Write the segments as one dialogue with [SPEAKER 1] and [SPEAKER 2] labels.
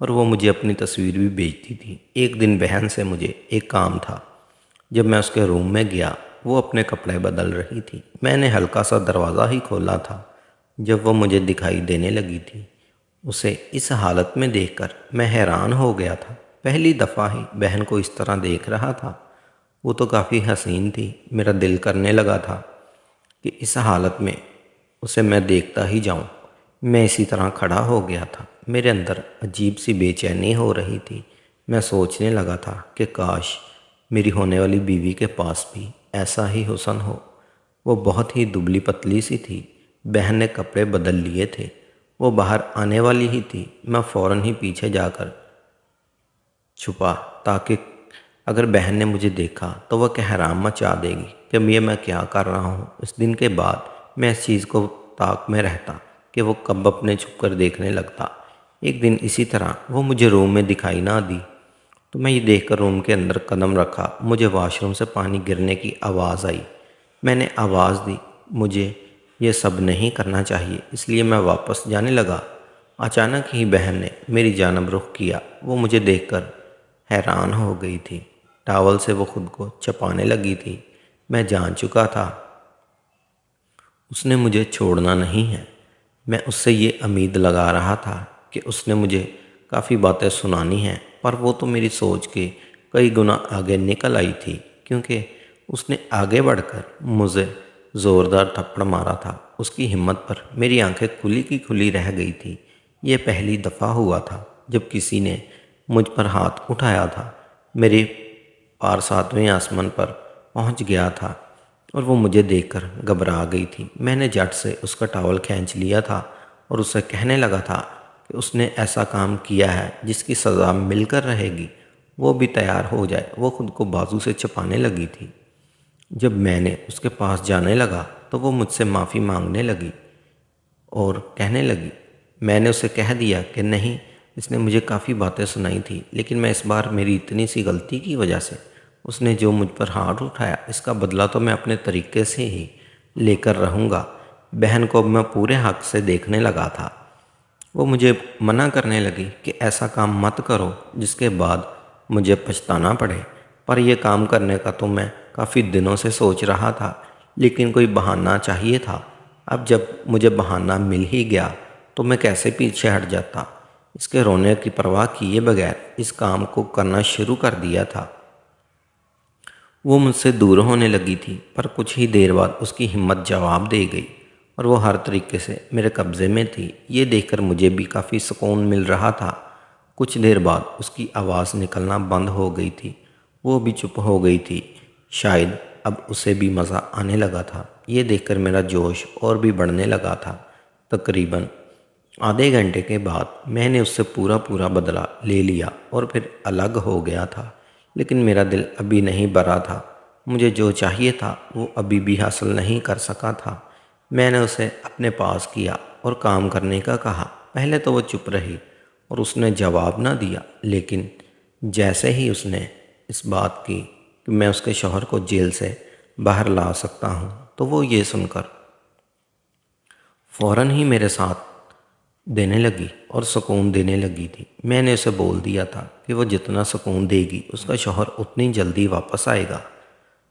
[SPEAKER 1] اور وہ مجھے اپنی تصویر بھی بھیجتی تھی۔ ایک دن بہن سے مجھے ایک کام تھا۔ جب میں اس کے روم میں گیا، وہ اپنے کپڑے بدل رہی تھی۔ میں نے ہلکا سا دروازہ ہی کھولا تھا جب وہ مجھے دکھائی دینے لگی تھی۔ اسے اس حالت میں دیکھ کر میں حیران ہو گیا تھا۔ پہلی دفعہ ہی بہن کو اس طرح دیکھ رہا تھا۔ وہ تو کافی حسین تھی۔ میرا دل کرنے لگا تھا کہ اس حالت میں اسے میں دیکھتا ہی جاؤں۔ میں اسی طرح کھڑا ہو گیا تھا۔ میرے اندر عجیب سی بے چینی ہو رہی تھی۔ میں سوچنے لگا تھا کہ کاش میری ہونے والی بیوی کے پاس بھی ایسا ہی حسن ہو۔ وہ بہت ہی دبلی پتلی سی تھی۔ بہن نے کپڑے بدل لیے تھے۔ وہ باہر آنے والی ہی تھی۔ میں فوراً ہی پیچھے جا کر چھپا تاکہ اگر بہن نے مجھے دیکھا تو وہ کہرام مچا دے گی کہ یہ میں کیا کر رہا ہوں۔ اس دن کے بعد میں اس چیز کو طاق میں رہتا کہ وہ کب اپنے چھپ کر دیکھنے لگتا۔ ایک دن اسی طرح وہ مجھے روم میں دکھائی نہ دی تو میں یہ دیکھ کر روم کے اندر قدم رکھا۔ مجھے واش روم سے پانی گرنے کی آواز آئی۔ میں نے آواز دی، مجھے یہ سب نہیں کرنا چاہیے، اس لیے میں واپس جانے لگا۔ اچانک ہی بہن نے میری جانب رخ کیا۔ وہ مجھے دیکھ کر حیران ہو گئی تھی۔ ٹاول سے وہ خود کو چھپانے لگی تھی۔ میں جان چکا تھا اس نے مجھے چھوڑنا نہیں ہے۔ میں اس سے یہ امید لگا رہا تھا کہ اس نے مجھے کافی باتیں سنانی ہیں، پر وہ تو میری سوچ کے کئی گنا آگے نکل آئی تھی، کیونکہ اس نے آگے بڑھ کر مجھے زوردار تھپڑ مارا تھا۔ اس کی ہمت پر میری آنکھیں کھلی کی کھلی رہ گئی تھی۔ یہ پہلی دفعہ ہوا تھا جب کسی نے مجھ پر ہاتھ اٹھایا تھا۔ میرے پار ساتویں آسمان پر پہنچ گیا تھا اور وہ مجھے دیکھ کر گھبرا گئی تھی۔ میں نے جھٹ سے اس کا ٹاول کھینچ لیا تھا اور اسے کہنے لگا تھا کہ اس نے ایسا کام کیا ہے جس کی سزا مل کر رہے گی، وہ بھی تیار ہو جائے۔ وہ خود کو بازو سے چھپانے لگی تھی۔ جب میں نے اس کے پاس جانے لگا تو وہ مجھ سے معافی مانگنے لگی اور کہنے لگی۔ میں نے اسے کہہ دیا کہ نہیں، اس نے مجھے کافی باتیں سنائی تھی، لیکن میں اس بار میری اتنی سی غلطی کی وجہ سے اس نے جو مجھ پر ہاتھ اٹھایا، اس کا بدلہ تو میں اپنے طریقے سے ہی لے کر رہوں گا۔ بہن کو اب میں پورے حق سے دیکھنے لگا تھا۔ وہ مجھے منع کرنے لگی کہ ایسا کام مت کرو جس کے بعد مجھے پچھتانا پڑے، پر یہ کام کرنے کا تو میں کافی دنوں سے سوچ رہا تھا، لیکن کوئی بہانہ چاہیے تھا۔ اب جب مجھے بہانہ مل ہی گیا تو میں کیسے پیچھے ہٹ جاتا۔ اس کے رونے کی پرواہ کیے بغیر اس کام کو کرنا شروع کر دیا تھا۔ وہ مجھ سے دور ہونے لگی تھی، پر کچھ ہی دیر بعد اس کی ہمت جواب دے گئی اور وہ ہر طریقے سے میرے قبضے میں تھی۔ یہ دیکھ کر مجھے بھی کافی سکون مل رہا تھا۔ کچھ دیر بعد اس کی آواز نکلنا بند ہو گئی تھی۔ وہ بھی چپ ہو گئی تھی۔ شاید اب اسے بھی مزہ آنے لگا تھا۔ یہ دیکھ کر میرا جوش اور بھی بڑھنے لگا تھا۔ تقریباً آدھے گھنٹے کے بعد میں نے اس سے پورا بدلہ لے لیا اور پھر الگ ہو گیا تھا، لیکن میرا دل ابھی نہیں بھرا تھا۔ مجھے جو چاہیے تھا وہ ابھی بھی حاصل نہیں کر سکا تھا۔ میں نے اسے اپنے پاس کیا اور کام کرنے کا کہا۔ پہلے تو وہ چپ رہی اور اس نے جواب نہ دیا، لیکن جیسے ہی اس نے اس بات کی کہ میں اس کے شوہر کو جیل سے باہر لا سکتا ہوں، تو وہ یہ سن کر فوراً ہی میرے ساتھ دینے لگی اور سکون دینے لگی تھی۔ میں نے اسے بول دیا تھا کہ وہ جتنا سکون دے گی اس کا شوہر اتنی جلدی واپس آئے گا۔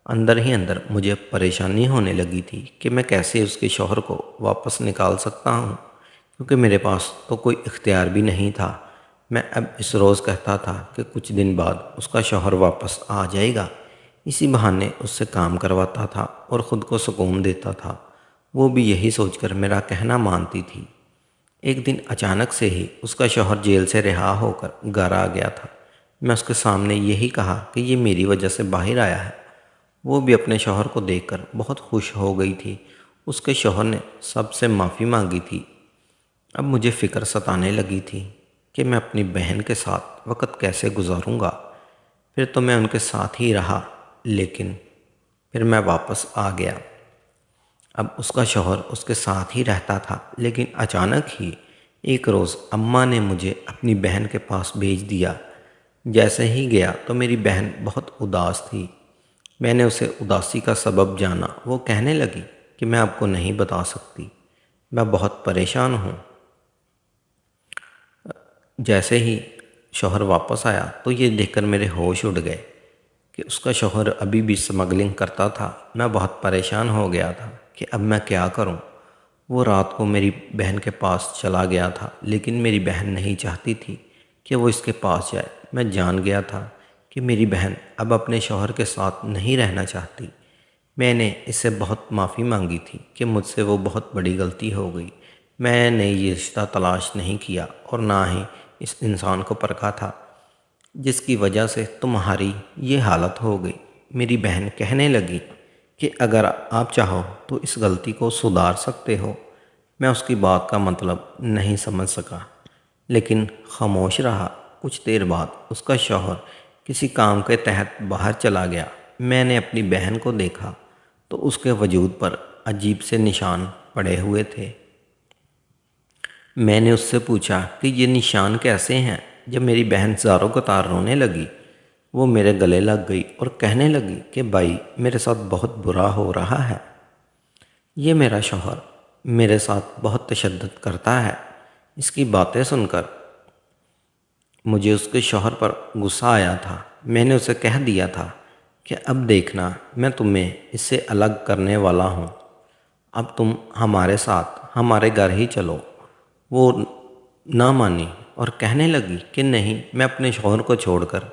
[SPEAKER 1] اندر ہی اندر مجھے پریشانی ہونے لگی تھی کہ میں کیسے اس کے شوہر کو واپس نکال سکتا ہوں، کیونکہ میرے پاس تو کوئی اختیار بھی نہیں تھا۔ میں اب اس روز کہتا تھا کہ کچھ دن بعد اس کا شوہر واپس آ جائے گا۔ اسی بہانے اس سے کام کرواتا تھا اور خود کو سکون دیتا تھا۔ وہ بھی یہی سوچ کر میرا کہنا مانتی تھی۔ ایک دن اچانک سے ہی اس کا شوہر جیل سے رہا ہو کر گھر آ گیا تھا۔ میں اس کے سامنے یہی کہا کہ یہ میری وجہ سے باہر آیا ہے۔ وہ بھی اپنے شوہر کو دیکھ کر بہت خوش ہو گئی تھی۔ اس کے شوہر نے سب سے معافی مانگی تھی۔ اب مجھے فکر ستانے لگی تھی کہ میں اپنی بہن کے ساتھ وقت کیسے گزاروں گا۔ پھر تو میں ان کے ساتھ ہی رہا، لیکن پھر میں واپس آ گیا۔ اب اس کا شوہر اس کے ساتھ ہی رہتا تھا، لیکن اچانک ہی ایک روز اماں نے مجھے اپنی بہن کے پاس بھیج دیا۔ جیسے ہی گیا تو میری بہن بہت اداس تھی۔ میں نے اسے اداسی کا سبب جانا۔ وہ کہنے لگی کہ میں آپ کو نہیں بتا سکتی، میں بہت پریشان ہوں۔ جیسے ہی شوہر واپس آیا تو یہ دیکھ کر میرے ہوش اڑ گئے کہ اس کا شوہر ابھی بھی اسمگلنگ کرتا تھا۔ میں بہت پریشان ہو گیا تھا کہ اب میں کیا کروں۔ وہ رات کو میری بہن کے پاس چلا گیا تھا، لیکن میری بہن نہیں چاہتی تھی کہ وہ اس کے پاس جائے۔ میں جان گیا تھا کہ میری بہن اب اپنے شوہر کے ساتھ نہیں رہنا چاہتی۔ میں نے اس سے بہت معافی مانگی تھی کہ مجھ سے وہ بہت بڑی غلطی ہو گئی۔ میں نے یہ رشتہ تلاش نہیں کیا اور نہ ہی اس انسان کو پرکھا تھا جس کی وجہ سے تمہاری یہ حالت ہو گئی۔ میری بہن کہنے لگی کہ اگر آپ چاہو تو اس غلطی کو سدھار سکتے ہو۔ میں اس کی بات کا مطلب نہیں سمجھ سکا، لیکن خاموش رہا۔ کچھ دیر بعد اس کا شوہر کسی کام کے تحت باہر چلا گیا۔ میں نے اپنی بہن کو دیکھا تو اس کے وجود پر عجیب سے نشان پڑے ہوئے تھے۔ میں نے اس سے پوچھا کہ یہ نشان کیسے ہیں؟ جب میری بہن زاروں قطار رونے لگی، وہ میرے گلے لگ گئی اور کہنے لگی کہ بھائی میرے ساتھ بہت برا ہو رہا ہے۔ یہ میرا شوہر میرے ساتھ بہت تشدد کرتا ہے۔ اس کی باتیں سن کر مجھے اس کے شوہر پر غصہ آیا تھا۔ میں نے اسے کہہ دیا تھا کہ اب دیکھنا میں تمہیں اس سے الگ کرنے والا ہوں۔ اب تم ہمارے ساتھ ہمارے گھر ہی چلو۔ وہ نہ مانی اور کہنے لگی کہ نہیں، میں اپنے شوہر کو چھوڑ کر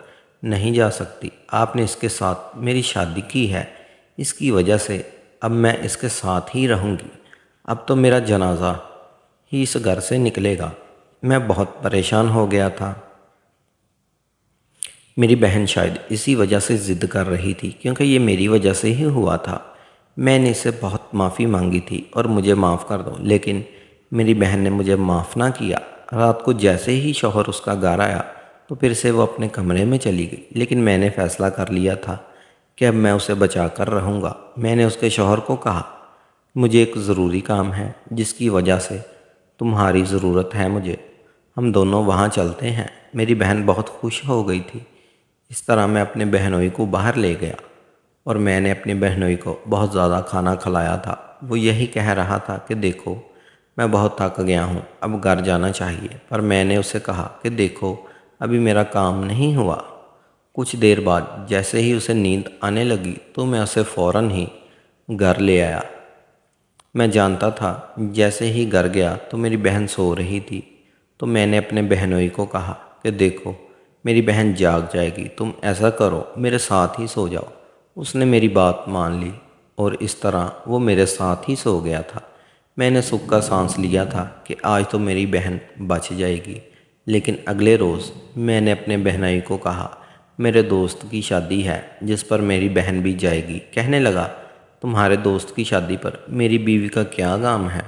[SPEAKER 1] نہیں جا سکتی۔ آپ نے اس کے ساتھ میری شادی کی ہے، اس کی وجہ سے اب میں اس کے ساتھ ہی رہوں گی۔ اب تو میرا جنازہ ہی اس گھر سے نکلے گا۔ میں بہت پریشان ہو گیا تھا۔ میری بہن شاید اسی وجہ سے ضد کر رہی تھی، کیونکہ یہ میری وجہ سے ہی ہوا تھا۔ میں نے اس سے بہت معافی مانگی تھی اور مجھے معاف کر دو، لیکن میری بہن نے مجھے معاف نہ کیا۔ رات کو جیسے ہی شوہر اس کا گھر آیا تو پھر سے وہ اپنے کمرے میں چلی گئی، لیکن میں نے فیصلہ کر لیا تھا کہ اب میں اسے بچا کر رہوں گا۔ میں نے اس کے شوہر کو کہا، مجھے ایک ضروری کام ہے جس کی وجہ سے تمہاری ضرورت ہے مجھے، ہم دونوں وہاں چلتے ہیں۔ میری بہن بہت خوش ہو گئی تھی۔ اس طرح میں اپنے بہنوئی کو باہر لے گیا اور میں نے اپنی بہنوئی کو بہت زیادہ کھانا کھلایا تھا۔ وہ یہی کہہ رہا تھا کہ دیکھو میں بہت تھک گیا ہوں، اب گھر جانا چاہیے، پر میں نے اسے کہا کہ دیکھو ابھی میرا کام نہیں ہوا۔ کچھ دیر بعد جیسے ہی اسے نیند آنے لگی تو میں اسے فوراً ہی گھر لے آیا۔ میں جانتا تھا جیسے ہی گھر گیا تو میری بہن سو رہی تھی، تو میں نے اپنے بہنوئی کو کہا کہ دیکھو میری بہن جاگ جائے گی، تم ایسا کرو میرے ساتھ ہی سو جاؤ۔ اس نے میری بات مان لی اور اس طرح وہ میرے ساتھ ہی سو گیا تھا۔ میں نے سکھ کا سانس لیا تھا کہ آج تو میری بہن بچ جائے گی، لیکن اگلے روز میں نے اپنے بہنوئی کو کہا میرے دوست کی شادی ہے جس پر میری بہن بھی جائے گی۔ کہنے لگا تمہارے دوست کی شادی پر میری بیوی کا کیا کام ہے؟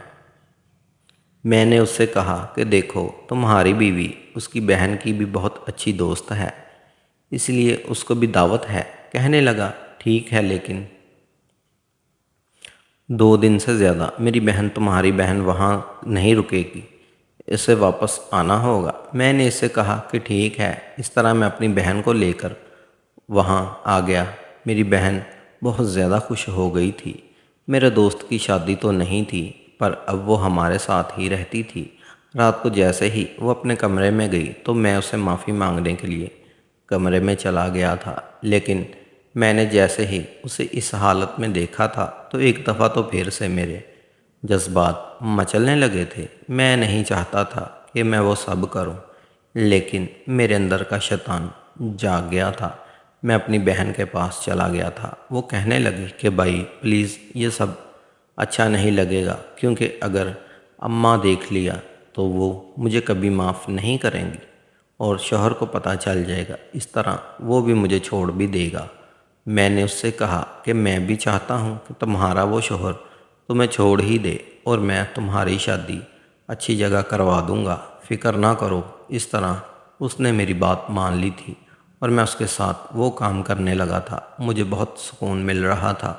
[SPEAKER 1] میں نے اس سے کہا کہ دیکھو تمہاری بیوی اس کی بہن کی بھی بہت اچھی دوست ہے، اس لیے اس کو بھی دعوت ہے۔ کہنے لگا ٹھیک ہے، لیکن 2 دن سے زیادہ میری بہن تمہاری بہن وہاں نہیں رکے گی، اسے واپس آنا ہوگا۔ میں نے اس سے کہا کہ ٹھیک ہے۔ اس طرح میں اپنی بہن کو لے کر وہاں آ گیا۔ میری بہن بہت زیادہ خوش ہو گئی تھی۔ میرے دوست کی شادی تو نہیں تھی، پر اب وہ ہمارے ساتھ ہی رہتی تھی۔ رات کو جیسے ہی وہ اپنے کمرے میں گئی تو میں اسے معافی مانگنے کے لیے کمرے میں چلا گیا تھا، لیکن میں نے جیسے ہی اسے اس حالت میں دیکھا تھا تو ایک دفعہ تو پھر سے میرے جذبات مچلنے لگے تھے۔ میں نہیں چاہتا تھا کہ میں وہ سب کروں، لیکن میرے اندر کا شیطان جاگ گیا تھا۔ میں اپنی بہن کے پاس چلا گیا تھا۔ وہ کہنے لگی کہ بھائی پلیز یہ سب اچھا نہیں لگے گا، کیونکہ اگر اماں دیکھ لیا تو وہ مجھے کبھی معاف نہیں کریں گی اور شوہر کو پتہ چل جائے گا، اس طرح وہ بھی مجھے چھوڑ بھی دے گا۔ میں نے اس سے کہا کہ میں بھی چاہتا ہوں کہ تمہارا وہ شوہر تمہیں چھوڑ ہی دے اور میں تمہاری شادی اچھی جگہ کروا دوں گا، فکر نہ کرو۔ اس طرح اس نے میری بات مان لی تھی اور میں اس کے ساتھ وہ کام کرنے لگا تھا۔ مجھے بہت سکون مل رہا تھا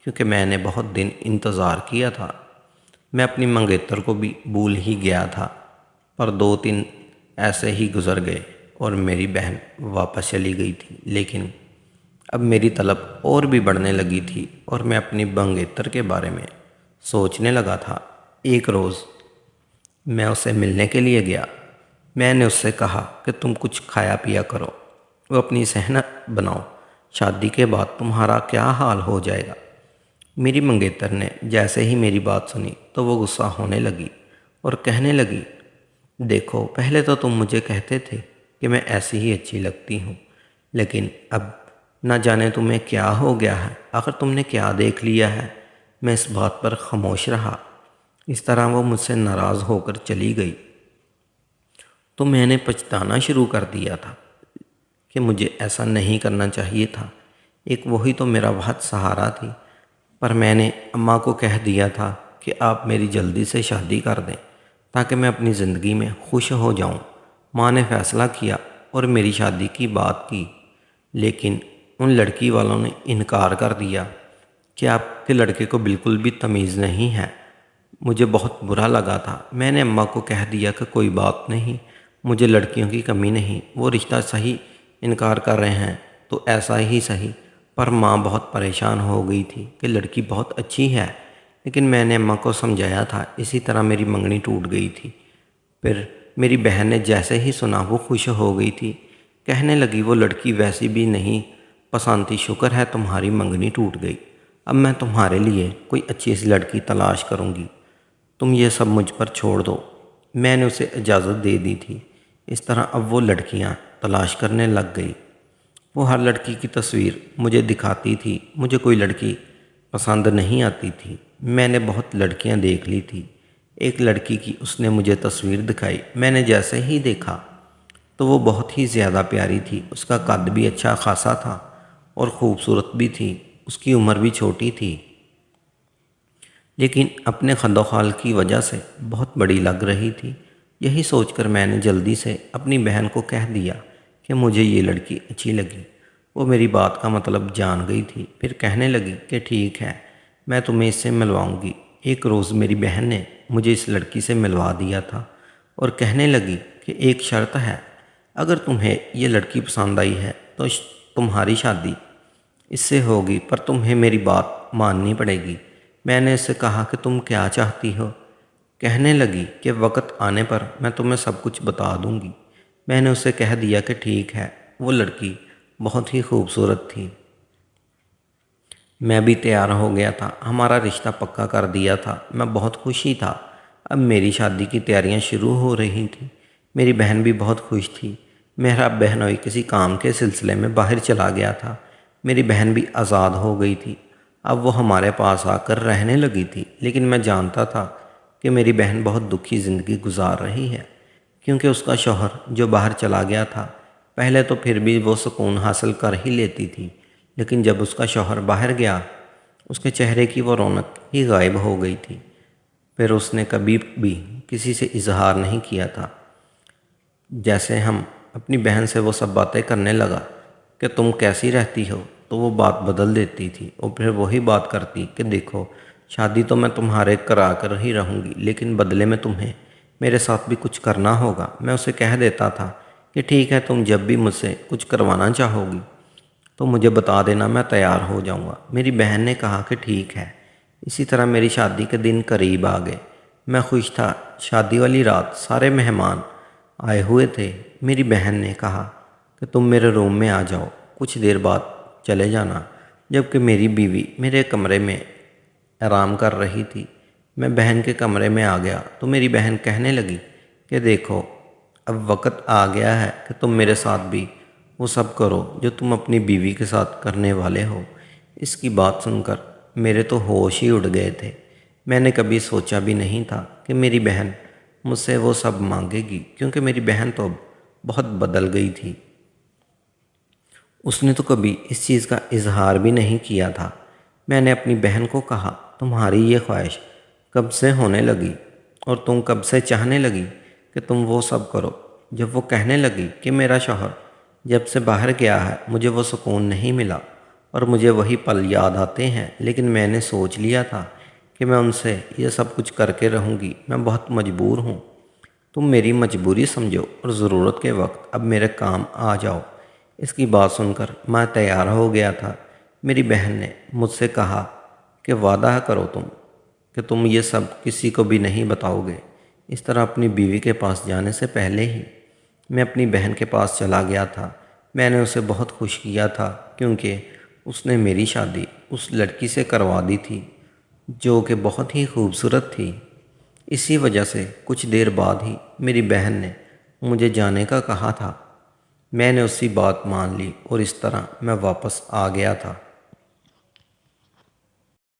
[SPEAKER 1] کیونکہ میں نے بہت دن انتظار کیا تھا۔ میں اپنی منگیتر کو بھی بھول ہی گیا تھا، پر 2 دن ایسے ہی گزر گئے اور میری بہن واپس چلی گئی تھی، لیکن اب میری طلب اور بھی بڑھنے لگی تھی اور میں اپنی منگیتر کے بارے میں سوچنے لگا تھا۔ ایک روز میں اسے ملنے کے لیے گیا میں نے اس سے کہا کہ تم کچھ کھایا پیا کرو، وہ اپنی صحت بناؤ، شادی کے بعد تمہارا کیا حال ہو جائے گا۔ میری منگیتر نے جیسے ہی میری بات سنی تو وہ غصہ ہونے لگی اور کہنے لگی، دیکھو پہلے تو تم مجھے کہتے تھے کہ میں ایسی ہی اچھی لگتی ہوں، لیکن اب نہ جانے تمہیں کیا ہو گیا ہے، آخر تم نے کیا دیکھ لیا ہے۔ میں اس بات پر خاموش رہا۔ اس طرح وہ مجھ سے ناراض ہو کر چلی گئی تو میں نے پچھتانا شروع کر دیا تھا کہ مجھے ایسا نہیں کرنا چاہیے تھا۔ ایک وہی تو میرا بہت سہارا تھی، پر میں نے اماں کو کہہ دیا تھا کہ آپ میری جلدی سے شادی کر دیں تاکہ میں اپنی زندگی میں خوش ہو جاؤں۔ ماں نے فیصلہ کیا اور میری شادی کی بات کی، لیکن ان لڑکی والوں نے انکار کر دیا کہ آپ کے لڑکے کو بالکل بھی تمیز نہیں ہے۔ مجھے بہت برا لگا تھا۔ میں نے اماں کو کہہ دیا کہ کوئی بات نہیں، مجھے لڑکیوں کی کمی نہیں، وہ رشتہ صحیح انکار کر رہے ہیں تو ایسا ہی صحیح۔ پر ماں بہت پریشان ہو گئی تھی کہ لڑکی بہت اچھی ہے، لیکن میں نے اماں کو سمجھایا تھا۔ اسی طرح میری منگنی ٹوٹ گئی تھی۔ پھر میری بہن نے جیسے ہی سنا وہ خوش ہو گئی تھی، کہنے لگی وہ لڑکی ویسی بھی نہیں پسند تھی، شکر ہے تمہاری منگنی ٹوٹ گئی، اب میں تمہارے لیے کوئی اچھی سی لڑکی تلاش کروں گی، تم یہ سب مجھ پر چھوڑ دو۔ میں نے اسے اجازت دے دی تھی۔ اس طرح اب وہ لڑکیاں تلاش کرنے لگ گئی۔ وہ ہر لڑکی کی تصویر مجھے دکھاتی تھی۔ مجھے کوئی لڑکی پسند نہیں آتی تھی۔ میں نے بہت لڑکیاں دیکھ لی تھی۔ ایک لڑکی کی اس نے مجھے تصویر دکھائی۔ میں نے جیسے ہی دیکھا تو وہ بہت ہی زیادہ پیاری تھی۔ اس کا قد بھی اچھا خاصا تھا اور خوبصورت بھی تھی۔ اس کی عمر بھی چھوٹی تھی، لیکن اپنے خد و خال کی وجہ سے بہت بڑی لگ رہی تھی۔ یہی سوچ کر میں نے جلدی سے اپنی بہن کو کہہ دیا کہ مجھے یہ لڑکی اچھی لگی۔ وہ میری بات کا مطلب جان گئی تھی۔ پھر کہنے لگی کہ ٹھیک ہے، میں تمہیں اس سے ملواؤں گی۔ ایک روز میری بہن نے مجھے اس لڑکی سے ملوا دیا تھا اور کہنے لگی کہ ایک شرط ہے، اگر تمہیں یہ لڑکی پسند آئی ہے تو تمہاری شادی اس سے ہوگی، پر تمہیں میری بات ماننی پڑے گی۔ میں نے اس سے کہا کہ تم کیا چاہتی ہو؟ کہنے لگی کہ وقت آنے پر میں تمہیں سب کچھ بتا دوں گی۔ میں نے اسے کہہ دیا کہ ٹھیک ہے۔ وہ لڑکی بہت ہی خوبصورت تھی۔ میں بھی تیار ہو گیا تھا۔ ہمارا رشتہ پکا کر دیا تھا۔ میں بہت خوش ہی تھا۔ اب میری شادی کی تیاریاں شروع ہو رہی تھیں۔ میری بہن بھی بہت خوش تھی۔ میرا بہنوئی کسی کام کے سلسلے میں باہر چلا گیا تھا۔ میری بہن بھی آزاد ہو گئی تھی۔ اب وہ ہمارے پاس آ کر رہنے لگی تھی، لیکن میں جانتا تھا کہ میری بہن بہت دکھی زندگی گزار رہی ہے، کیونکہ اس کا شوہر جو باہر چلا گیا تھا، پہلے تو پھر بھی وہ سکون حاصل کر ہی لیتی تھی، لیکن جب اس کا شوہر باہر گیا، اس کے چہرے کی وہ رونق ہی غائب ہو گئی تھی۔ پھر اس نے کبھی بھی کسی سے اظہار نہیں کیا تھا۔ جیسے ہم اپنی بہن سے وہ سب باتیں کرنے لگا کہ تم کیسی رہتی ہو، تو وہ بات بدل دیتی تھی اور پھر وہی بات کرتی کہ دیکھو، شادی تو میں تمہارے کرا کر ہی رہوں گی، لیکن بدلے میں تمہیں میرے ساتھ بھی کچھ کرنا ہوگا۔ میں اسے کہہ دیتا تھا کہ ٹھیک ہے، تم جب بھی مجھ سے کچھ کروانا چاہو گی تو مجھے بتا دینا، میں تیار ہو جاؤں گا۔ میری بہن نے کہا کہ ٹھیک ہے۔ اسی طرح میری شادی کے دن قریب آ گئے۔ میں خوش تھا۔ شادی والی رات سارے مہمان آئے ہوئے تھے۔ میری بہن نے کہا کہ تم میرے روم میں آ جاؤ، کچھ دیر بعد چلے جانا، جبکہ میری بیوی میرے کمرے میں آرام کر رہی تھی۔ میں بہن کے کمرے میں آ گیا تو میری بہن کہنے لگی کہ دیکھو، اب وقت آ گیا ہے کہ تم میرے ساتھ بھی وہ سب کرو جو تم اپنی بیوی کے ساتھ کرنے والے ہو۔ اس کی بات سن کر میرے تو ہوش ہی اڑ گئے تھے۔ میں نے کبھی سوچا بھی نہیں تھا کہ میری بہن مجھ سے وہ سب مانگے گی، کیونکہ میری بہن تو اب بہت بدل گئی تھی۔ اس نے تو کبھی اس چیز کا اظہار بھی نہیں کیا تھا۔ میں نے اپنی بہن کو کہا، تمہاری یہ خواہش کب سے ہونے لگی اور تم کب سے چاہنے لگی کہ تم وہ سب کرو؟ جب وہ کہنے لگی کہ میرا شوہر جب سے باہر گیا ہے مجھے وہ سکون نہیں ملا اور مجھے وہی پل یاد آتے ہیں، لیکن میں نے سوچ لیا تھا کہ میں ان سے یہ سب کچھ کر کے رہوں گی، میں بہت مجبور ہوں۔ تم میری مجبوری سمجھو اور ضرورت کے وقت اب میرے کام آ جاؤ۔ اس کی بات سن کر میں تیار ہو گیا تھا۔ میری بہن نے مجھ سے کہا کہ وعدہ کرو کہ تم یہ سب کسی کو بھی نہیں بتاؤ گے۔ اس طرح اپنی بیوی کے پاس جانے سے پہلے ہی میں اپنی بہن کے پاس چلا گیا تھا۔ میں نے اسے بہت خوش کیا تھا کیونکہ اس نے میری شادی اس لڑکی سے کروا دی تھی جو کہ بہت ہی خوبصورت تھی۔ اسی وجہ سے کچھ دیر بعد ہی میری بہن نے مجھے جانے کا کہا تھا۔ میں نے اسی بات مان لی اور اس طرح میں واپس آ گیا تھا۔